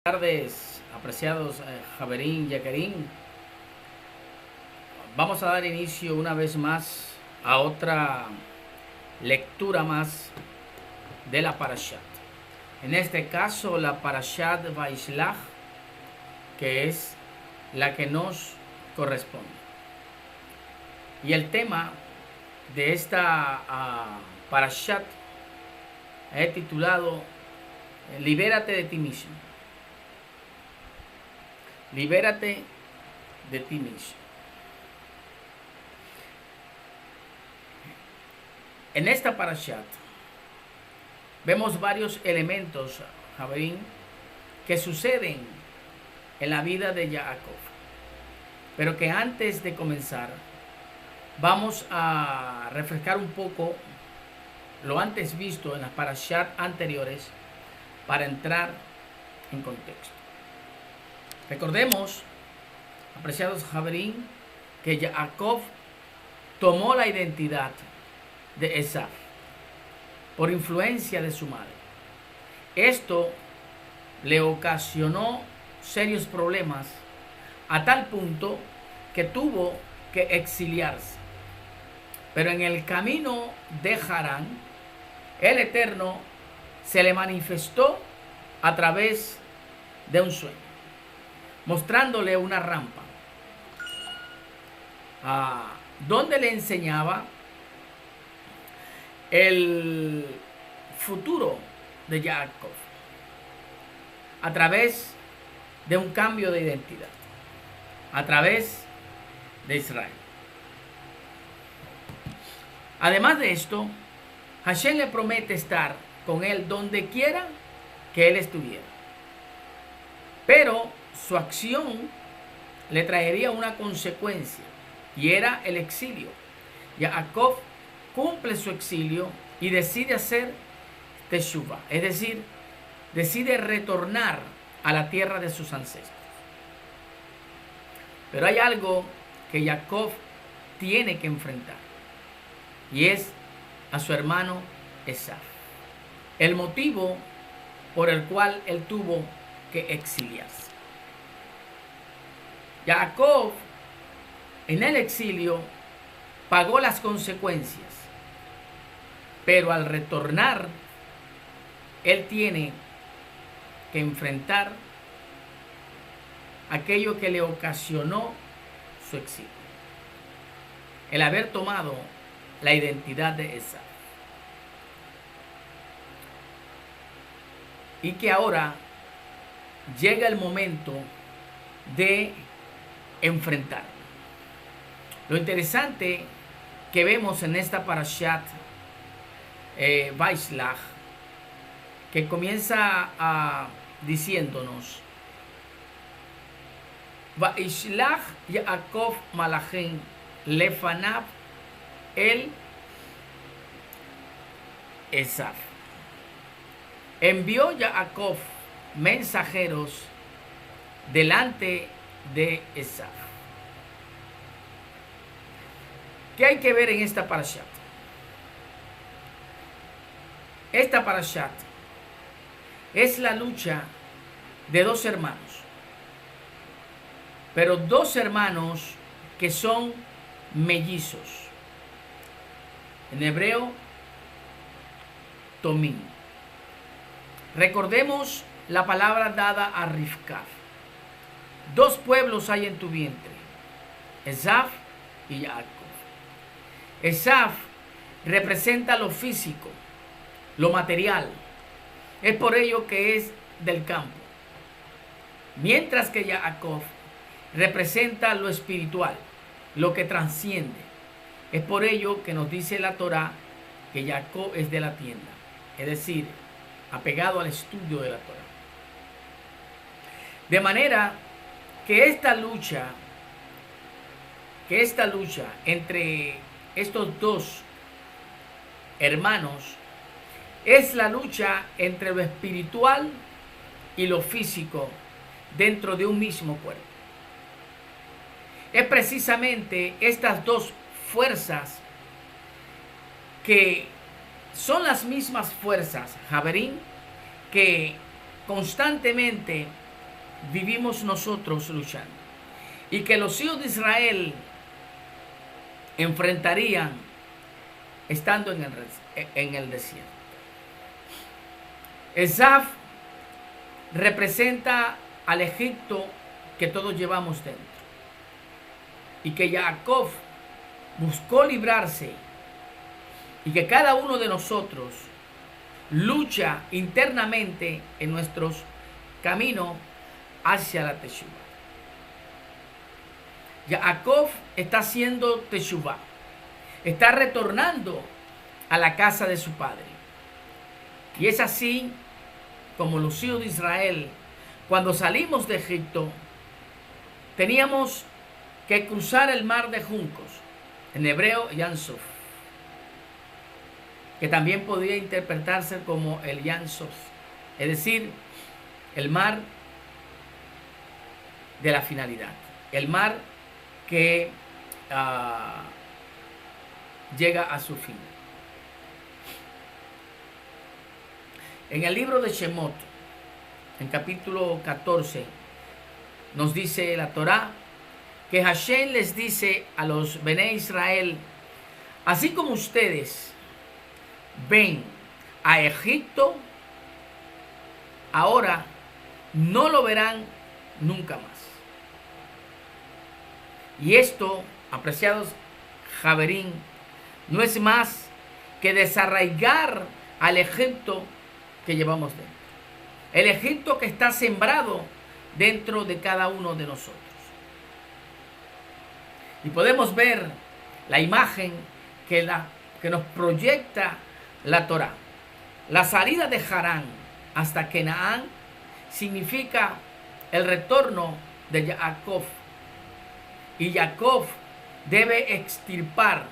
Tardes, apreciados Javerín, Yaquerín. Vamos a dar inicio una vez más a otra lectura más de la Parashat. En este caso, la Parashat Vaishlach, que es la que nos corresponde. Y el tema de esta Parashat he titulado Libérate de ti mismo. Libérate de ti mismo. En esta parashat vemos varios elementos, Javerín, que suceden en la vida de Jacob. Pero que antes de comenzar, vamos a refrescar un poco lo antes visto en las parashat anteriores para entrar en contexto. Recordemos, apreciados Javerín, que Jacob tomó la identidad de Esaf por influencia de su madre. Esto le ocasionó serios problemas a tal punto que tuvo que exiliarse. Pero en el camino de Harán, el Eterno se le manifestó a través de un sueño, mostrándole una rampa donde le enseñaba el futuro de Jacob a través de un cambio de identidad, a través de Israel. Además de esto, Hashem le promete estar con él donde quiera que él estuviera, pero su acción le traería una consecuencia, y era el exilio. Jacob cumple su exilio y decide hacer teshuvah, es decir, decide retornar a la tierra de sus ancestros. Pero hay algo que Jacob tiene que enfrentar, y es a su hermano Esaf, el motivo por el cual él tuvo que exiliarse. Jacob en el exilio pagó las consecuencias, pero al retornar él tiene que enfrentar aquello que le ocasionó su exilio, el haber tomado la identidad de Esaf, y que ahora llega el momento de enfrentar. Lo interesante que vemos en esta parashat Vaishlach, que comienza diciéndonos: Vaishlach Yaakov Malachim lefanav el Esaf. Envió Jacob mensajeros delante de Esaf. ¿Qué hay que ver en esta parashat? Esta parashat es la lucha de dos hermanos, pero dos hermanos que son mellizos. En hebreo, Tomim. Recordemos la palabra dada a Rivka: dos pueblos hay en tu vientre, Esaf y Jacob. Esaf representa lo físico, lo material. Es por ello que es del campo. Mientras que Jacob representa lo espiritual, lo que trasciende. Es por ello que nos dice la Torá que Jacob es de la tienda, es decir, apegado al estudio de la Torá. De manera que esta lucha entre estos dos hermanos es la lucha entre lo espiritual y lo físico dentro de un mismo cuerpo. Es precisamente estas dos fuerzas que son las mismas fuerzas, Javerín, que constantemente vivimos nosotros luchando y que los hijos de Israel enfrentarían estando en el desierto. Esaf representa al Egipto que todos llevamos dentro y que Jacob buscó librarse, y que cada uno de nosotros lucha internamente en nuestros caminos hacia la Teshuvah. Jacob está haciendo Teshuvah, está retornando a la casa de su padre. Y es así como los hijos de Israel, cuando salimos de Egipto, teníamos que cruzar el mar de juncos, en hebreo Yam Suf, que también podría interpretarse como el Yam Suf, es decir, el mar de la finalidad, el mar que llega a su fin. En el libro de Shemot, en capítulo 14, nos dice la Torá que Hashem les dice a los Bené Israel: así como ustedes ven a Egipto, ahora no lo verán nunca más. Y esto, apreciados Javerín, no es más que desarraigar al Egipto que llevamos dentro. El Egipto que está sembrado dentro de cada uno de nosotros. Y podemos ver la imagen que nos proyecta la Torá. La salida de Harán hasta Canaán significa el retorno de Jacob. Y Jacob debe extirpar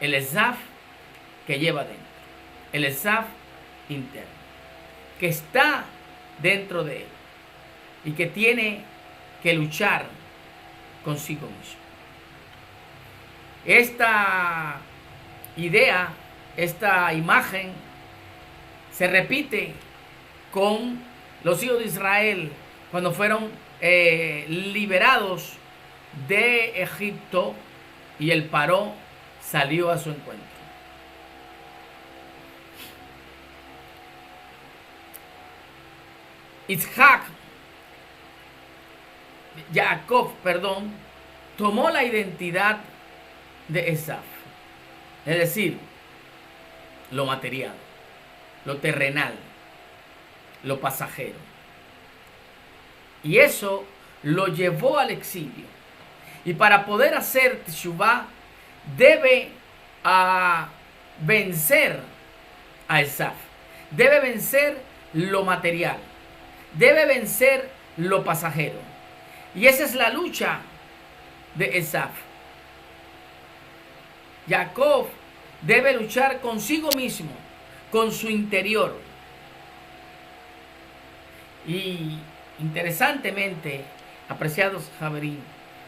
el Esaf que lleva dentro. El Esaf interno, que está dentro de él y que tiene que luchar consigo mismo. Esta idea, esta imagen se repite con los hijos de Israel cuando fueron liberados de Egipto y el Paró salió a su encuentro. Jacob, tomó la identidad de Esaf, es decir, lo material, lo terrenal, lo pasajero. Y eso lo llevó al exilio. Y para poder hacer Teshuvah, debe vencer a Esaf. Debe vencer lo material. Debe vencer lo pasajero. Y esa es la lucha de Esaf. Jacob debe luchar consigo mismo, con su interior. Y interesantemente, apreciados Javerín,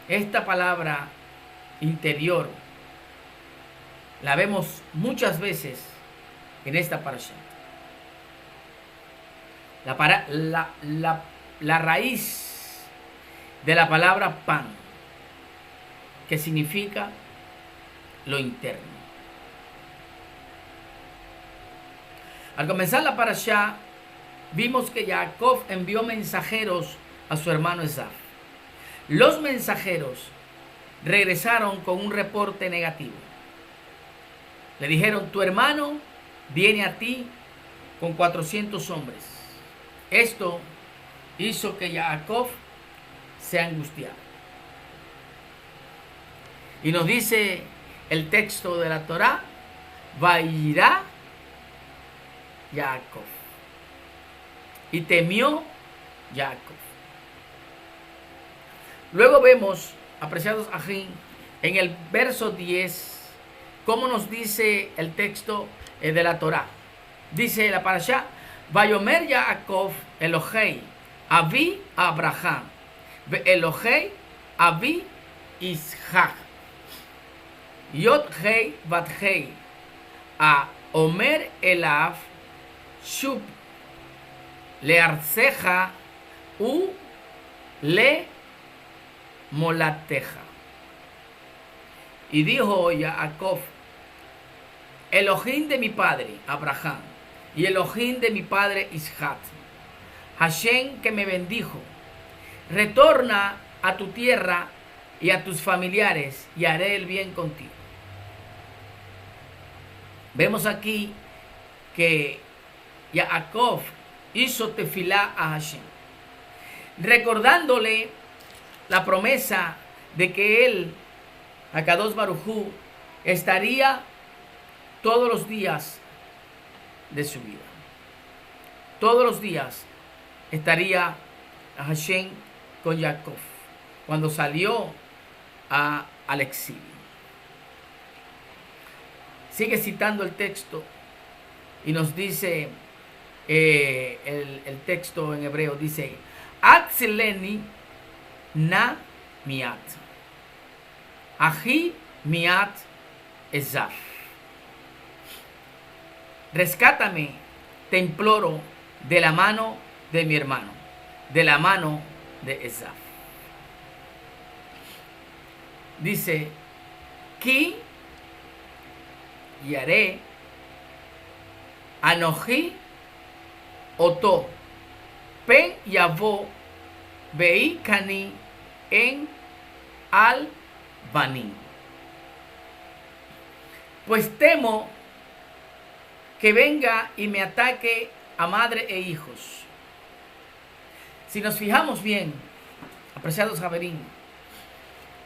esta palabra interior la vemos muchas veces en esta parasha. La raíz de la palabra pan, que significa lo interno. Al comenzar la parashá, vimos que Jacob envió mensajeros a su hermano Esaf. Los mensajeros regresaron con un reporte negativo. Le dijeron: tu hermano viene a ti con 400 hombres. Esto hizo que Jacob se angustiara. Y nos dice el texto de la Torá: Vayirá Jacob. Y temió Jacob. Luego vemos, apreciados ajín, en el verso 10, cómo nos dice el texto de la Torá. Dice la parashá: Vayomer Jacob Elohei Avi Abraham Ve Elohei Avi Ishak Yod Hei Bat Hei A Omer Elav Shub Learceja U le molateja. Y dijo Jacob, Elohim de mi padre Abraham y Elohim de mi padre Isaac, Hashem que me bendijo, retorna a tu tierra y a tus familiares y haré el bien contigo. Vemos aquí que Jacob hizo tefilá a Hashem, recordándole la promesa de que él, Akadosh Baruj Hu, estaría todos los días de su vida. Todos los días estaría Hashem con Jacob cuando salió al exilio. Sigue citando el texto y nos dice, el texto en hebreo dice, Atzeleni na miat, ahi miat Esav. Rescátame, te imploro, de la mano de mi hermano, de la mano de Esav. Dice, Ki y haré Anoji Oto Pen Yavo Vei Kani en Al Banim. Pues temo que venga y me ataque a madre e hijos. Si nos fijamos bien, apreciados Javerín,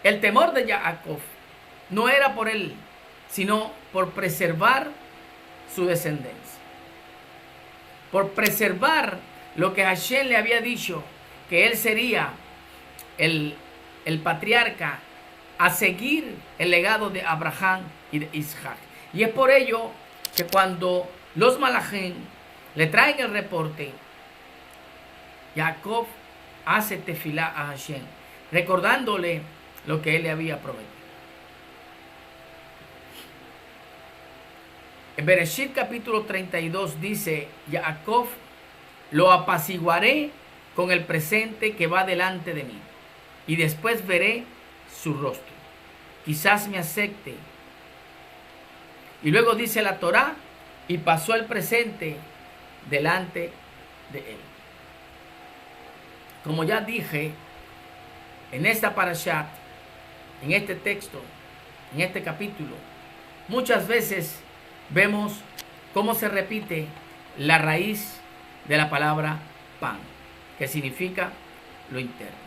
el temor de Jacob no era por él, sino por preservar su descendencia, por preservar lo que Hashem le había dicho, que él sería el patriarca a seguir el legado de Abraham y de Isaac. Y es por ello que cuando los malajim le traen el reporte, Jacob hace tefilá a Hashem, recordándole lo que él le había prometido. En Bereshit capítulo 32 dice, Jacob, lo apaciguaré con el presente que va delante de mí, y después veré su rostro. Quizás me acepte. Y luego dice la Torá, y pasó el presente delante de él. Como ya dije, en esta parashat, en este texto, en este capítulo, muchas veces vemos cómo se repite la raíz de la palabra pan, que significa lo interno.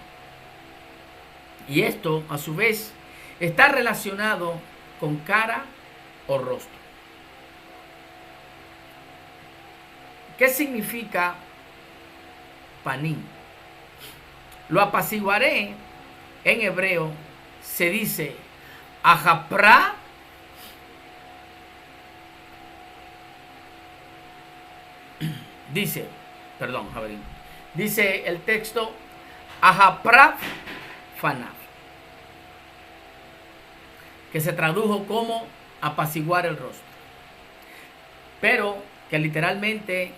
Y esto, a su vez, está relacionado con cara o rostro. ¿Qué significa panim? Lo apaciguaré, en hebreo se dice ajapra dice el texto ajapra fanav, que se tradujo como apaciguar el rostro, pero que literalmente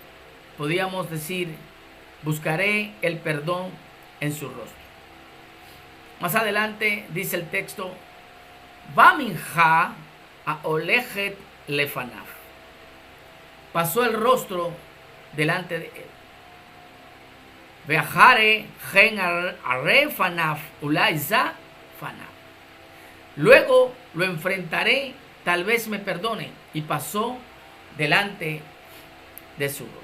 podíamos decir buscaré el perdón en su rostro. Más adelante dice el texto Vaminja a Olejet Lefanav, pasó el rostro delante de él. Veajare gen arre fanav ulaiza fanav, luego lo enfrentaré, tal vez me perdone, y pasó delante de su rostro.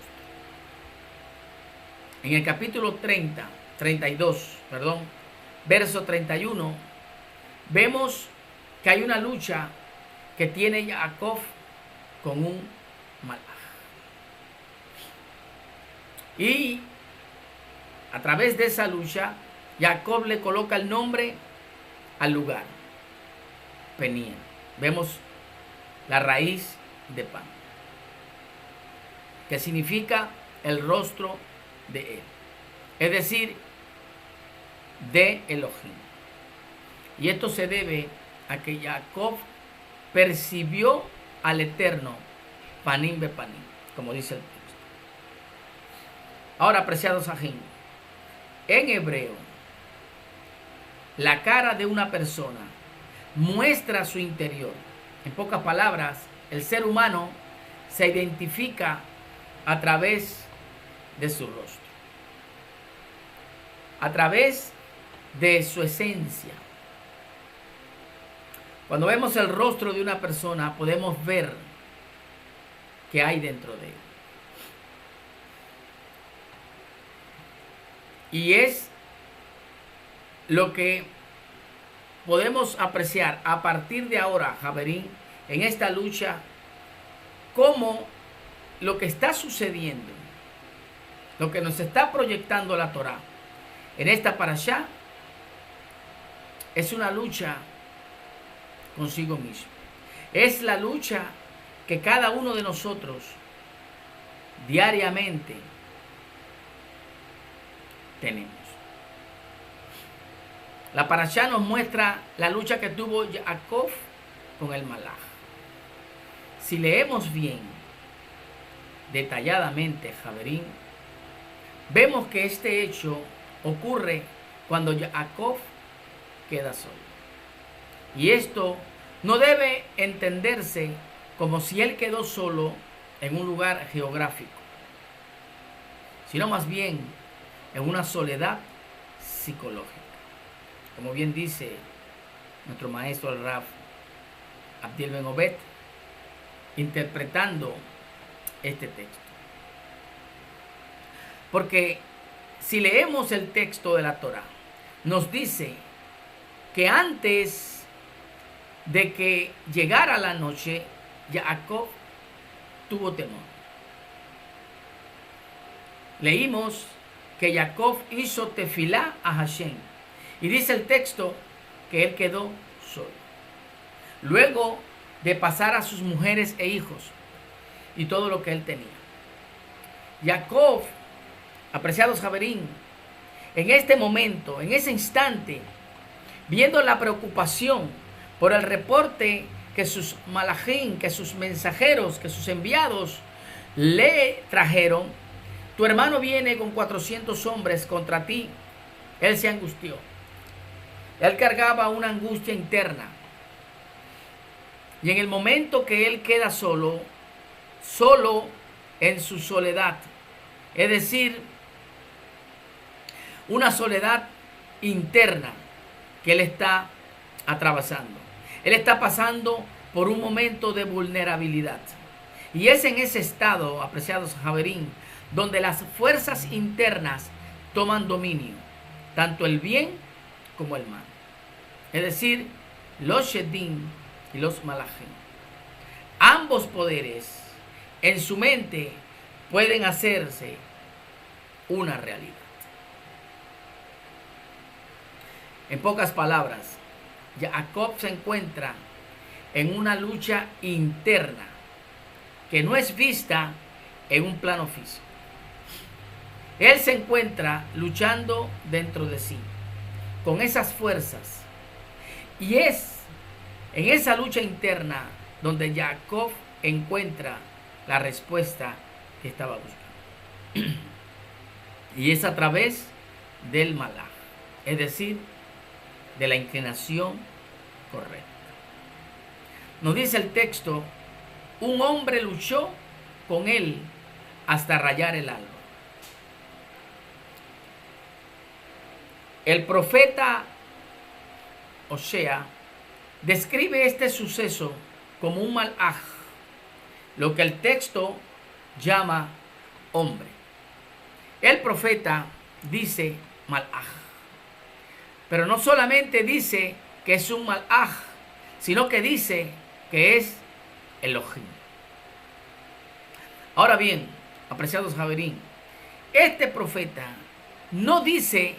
En el capítulo 32, verso 31, vemos que hay una lucha que tiene Jacob con un malaj. Y a través de esa lucha, Jacob le coloca el nombre al lugar, Peniel. Vemos la raíz de pan, que significa el rostro de él, es decir, de Elohim. Y esto se debe a que Jacob percibió al Eterno panim be panim, como dice el texto. Ahora, apreciados ajín, en hebreo la cara de una persona muestra su interior. En pocas palabras, el ser humano se identifica a través de su rostro, a través de su esencia. Cuando vemos el rostro de una persona, podemos ver qué hay dentro de él. Y es lo que podemos apreciar a partir de ahora, Javerín, en esta lucha, cómo lo que está sucediendo, lo que nos está proyectando la Torá en esta parashá, es una lucha consigo mismo. Es la lucha que cada uno de nosotros diariamente tenemos. La parashá nos muestra la lucha que tuvo Jacob con el Malaj. Si leemos bien, detalladamente, Javerín, vemos que este hecho ocurre cuando Jacob queda solo. Y esto no debe entenderse como si él quedó solo en un lugar geográfico, sino más bien en una soledad psicológica. Como bien dice nuestro maestro el Raf Abdiel Ben Obed, interpretando este texto. Porque si leemos el texto de la Torá, nos dice que antes de que llegara la noche, Jacob tuvo temor. Leímos que Jacob hizo tefilá a Hashem. Y dice el texto que él quedó solo. Luego de pasar a sus mujeres e hijos y todo lo que él tenía. Jacob, apreciados Javerín, en este momento, en ese instante, viendo la preocupación por el reporte que sus malajín, que sus mensajeros, que sus enviados le trajeron, tu hermano viene con 400 hombres contra ti. Él se angustió. Él cargaba una angustia interna. Y en el momento que él queda solo, solo en su soledad, es decir, una soledad interna que él está atravesando. Él está pasando por un momento de vulnerabilidad. Y es en ese estado, apreciados Javerín, donde las fuerzas internas toman dominio, tanto el bien como el mal. Es decir, los Shedim y los Malachim. Ambos poderes en su mente pueden hacerse una realidad. En pocas palabras, Jacob se encuentra en una lucha interna que no es vista en un plano físico. Él se encuentra luchando dentro de sí, con esas fuerzas. Y es en esa lucha interna donde Jacob encuentra la respuesta que estaba buscando. Y es a través del malaj, es decir, de la inclinación correcta. Nos dice el texto, un hombre luchó con él hasta rayar el alba. El profeta Osea describe este suceso como un malaj, lo que el texto llama hombre. El profeta dice malaj, pero no solamente dice que es un malaj, sino que dice que es Elohim. Ahora bien, apreciados Javerín, este profeta no dice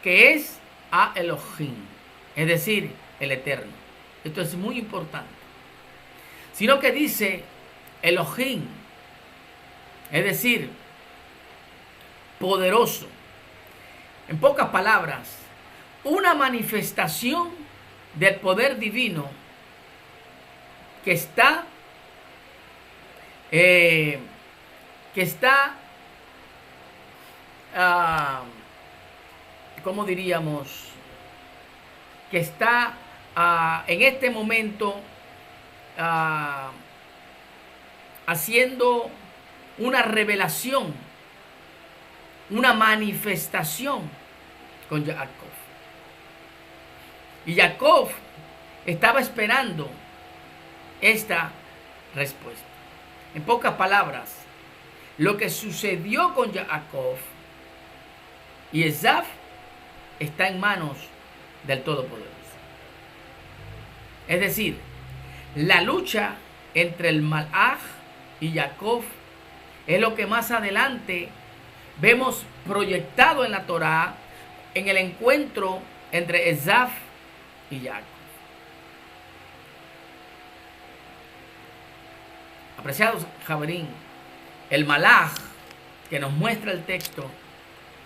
que es a Elohim, es decir, el Eterno. Esto es muy importante. Sino que dice Elohim, es decir, poderoso. En pocas palabras, una manifestación del poder divino que está ¿cómo diríamos? que está en este momento haciendo una revelación, una manifestación con Jacob. Y Jacob estaba esperando esta respuesta. En pocas palabras, lo que sucedió con Jacob y Esaf está en manos del Todopoderoso. Es decir, la lucha entre el Malach y Jacob es lo que más adelante vemos proyectado en la Torá, en el encuentro entre Esaf y Jacob. Apreciados Javerín, el Malach que nos muestra el texto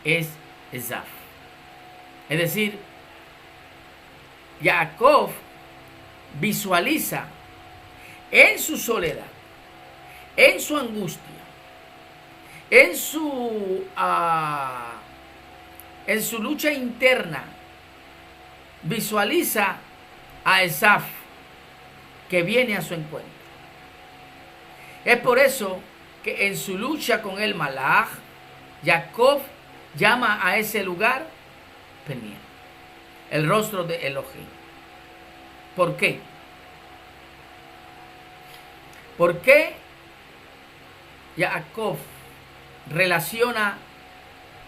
es Esaf. Es decir, Jacob visualiza en su soledad, en su angustia, en su lucha interna, visualiza a Esaf que viene a su encuentro. Es por eso que en su lucha con el Malach, Jacob llama a ese lugar Peniel, el rostro de Elohim. ¿Por qué? ¿Por qué Jacob relaciona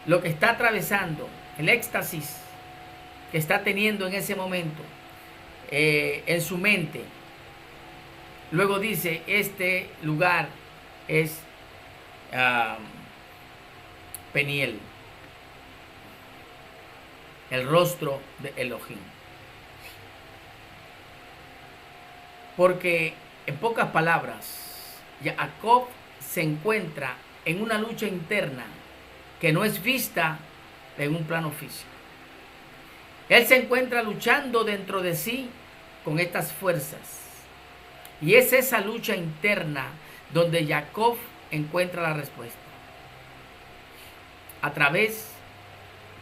lo que está atravesando, el éxtasis que está teniendo en ese momento en su mente? Luego dice, este lugar es Peniel, el rostro de Elohim. Porque, en pocas palabras, Jacob se encuentra en una lucha interna que no es vista en un plano físico. Él se encuentra luchando dentro de sí con estas fuerzas. Y es esa lucha interna donde Jacob encuentra la respuesta. A través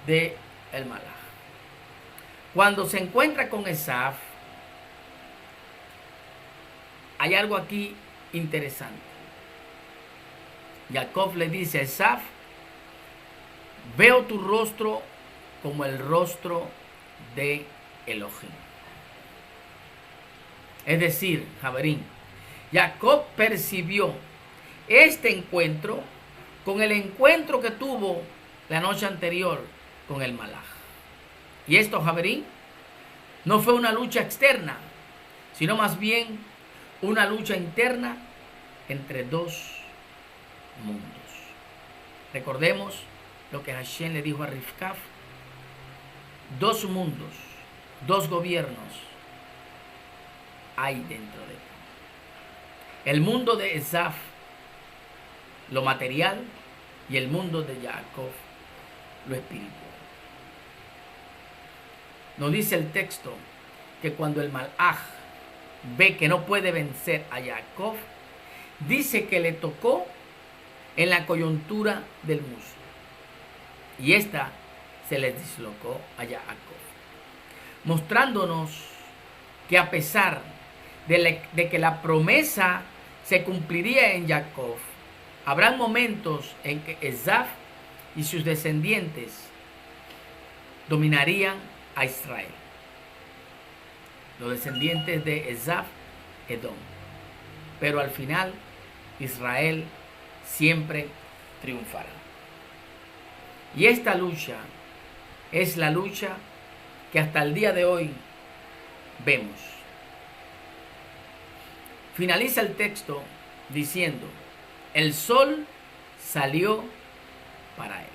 de el Malach. Cuando se encuentra con Esaf, hay algo aquí interesante. Jacob le dice a Esaf, veo tu rostro como el rostro de Elohim. Es decir, Javerín, Jacob percibió este encuentro con el encuentro que tuvo la noche anterior con el Malach. Y esto, Javerín, no fue una lucha externa, sino más bien una lucha interna entre dos mundos. Recordemos lo que Hashem le dijo a Rivkaf: dos mundos, dos gobiernos hay dentro de ti. El mundo de Esaf, lo material, y el mundo de Jacob, lo espiritual. Nos dice el texto que cuando el Malach ve que no puede vencer a Jacob, dice que le tocó en la coyuntura del muslo, y esta se le dislocó a Jacob, mostrándonos que a pesar de que la promesa se cumpliría en Jacob, habrán momentos en que Esaf y sus descendientes dominarían a Israel. Los descendientes de Esaf, Edom. Pero al final, Israel siempre triunfará. Y esta lucha es la lucha que hasta el día de hoy vemos. Finaliza el texto diciendo: el sol salió para él.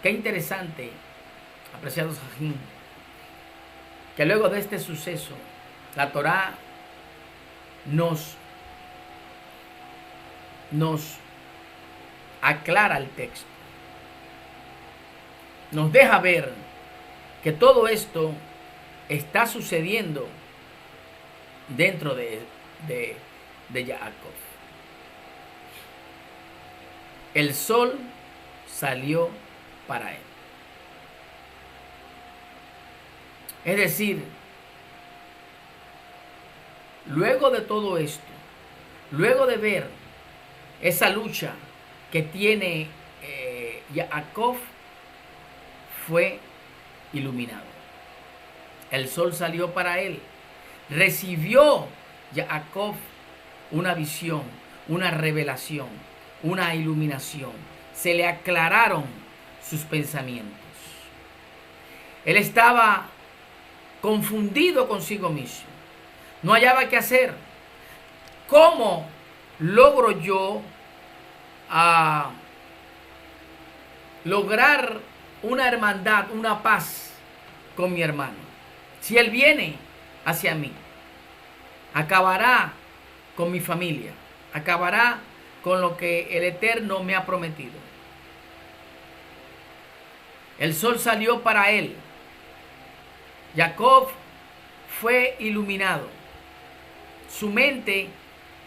Qué interesante, apreciados Jajín, que luego de este suceso, la Torá nos aclara el texto. Nos deja ver que todo esto está sucediendo dentro de Jacob. El sol salió para él. Es decir, luego de todo esto, luego de ver esa lucha que tiene Jacob, fue iluminado. El sol salió para él. Recibió Jacob una visión, una revelación, una iluminación. Se le aclararon sus pensamientos. Él estaba confundido consigo mismo. No hallaba qué hacer. ¿Cómo logro yo lograr una hermandad, una paz con mi hermano? Si él viene hacia mí, acabará con mi familia, acabará con lo que el Eterno me ha prometido. El sol salió para él. Jacob fue iluminado. Su mente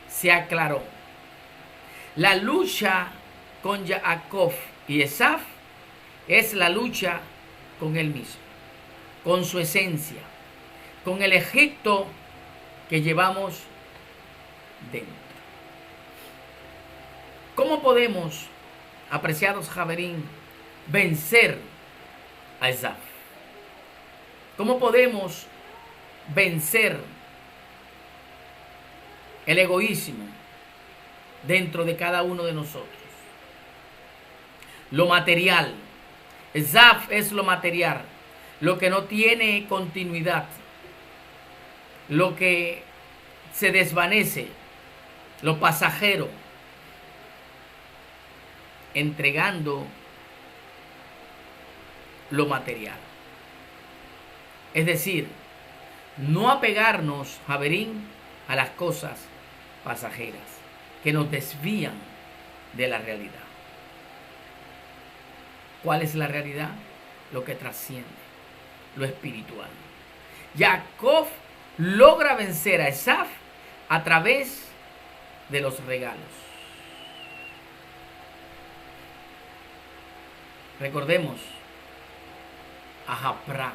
se aclaró. La lucha con Jacob y Esaf es la lucha con él mismo, con su esencia, con el Egipto que llevamos dentro. ¿Cómo podemos, apreciados Javerín, vencer a Esaf? ¿Cómo podemos vencer el egoísmo dentro de cada uno de nosotros? Lo material. Esaf es lo material, lo que no tiene continuidad, lo que se desvanece, lo pasajero, entregando lo material. Es decir, no apegarnos, Javerín, a las cosas pasajeras que nos desvían de la realidad. ¿Cuál es la realidad? Lo que trasciende, lo espiritual. Jacob logra vencer a Esaf a través de los regalos. Recordemos a Japra.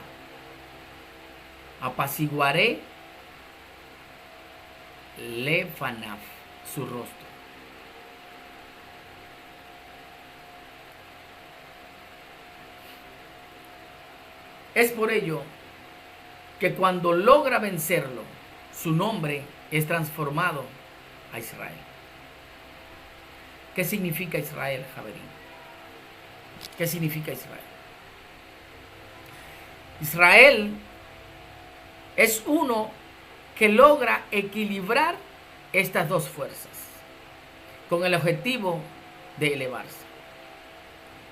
Apaciguaré Lefanaf, su rostro. Es por ello que cuando logra vencerlo, su nombre es transformado a Israel. ¿Qué significa Israel, Javerín? ¿Qué significa Israel? Israel es uno que logra equilibrar estas dos fuerzas con el objetivo de elevarse.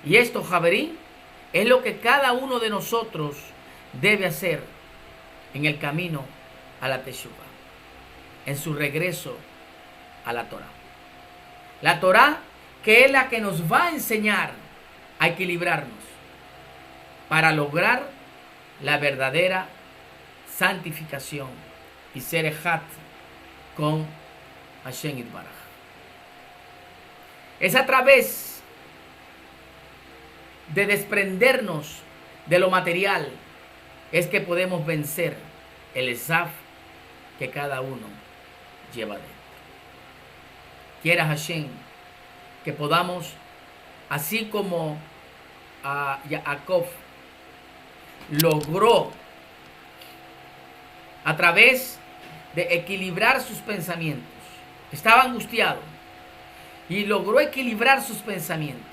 Y esto, Javerín, es lo que cada uno de nosotros debe hacer en el camino a la Teshuvah, en su regreso a la Torah. La Torah, que es la que nos va a enseñar a equilibrarnos para lograr la verdadera santificación y ser ejat con Hashem Yitbaraj. Es a través de desprendernos de lo material es que podemos vencer el Esaf que cada uno lleva dentro. Quiera Hashem que podamos, así como Jacob logró a través de equilibrar sus pensamientos, estaba angustiado y logró equilibrar sus pensamientos.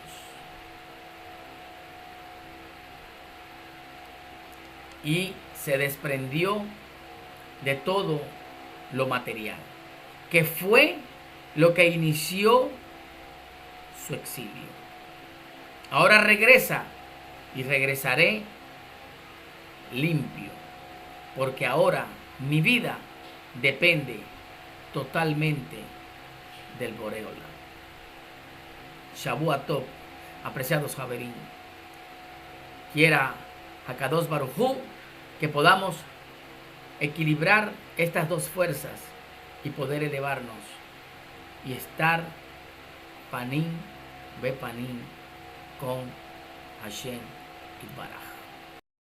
Y se desprendió de todo lo material, que fue lo que inició su exilio. Ahora regresa y regresaré limpio, porque ahora mi vida depende totalmente del Boré Olam. Shavua Tov, apreciados Javerín. Quiera Hakadosh Baruj Hu que podamos equilibrar estas dos fuerzas y poder elevarnos y estar panim be panim con Hashem Yitbaraj.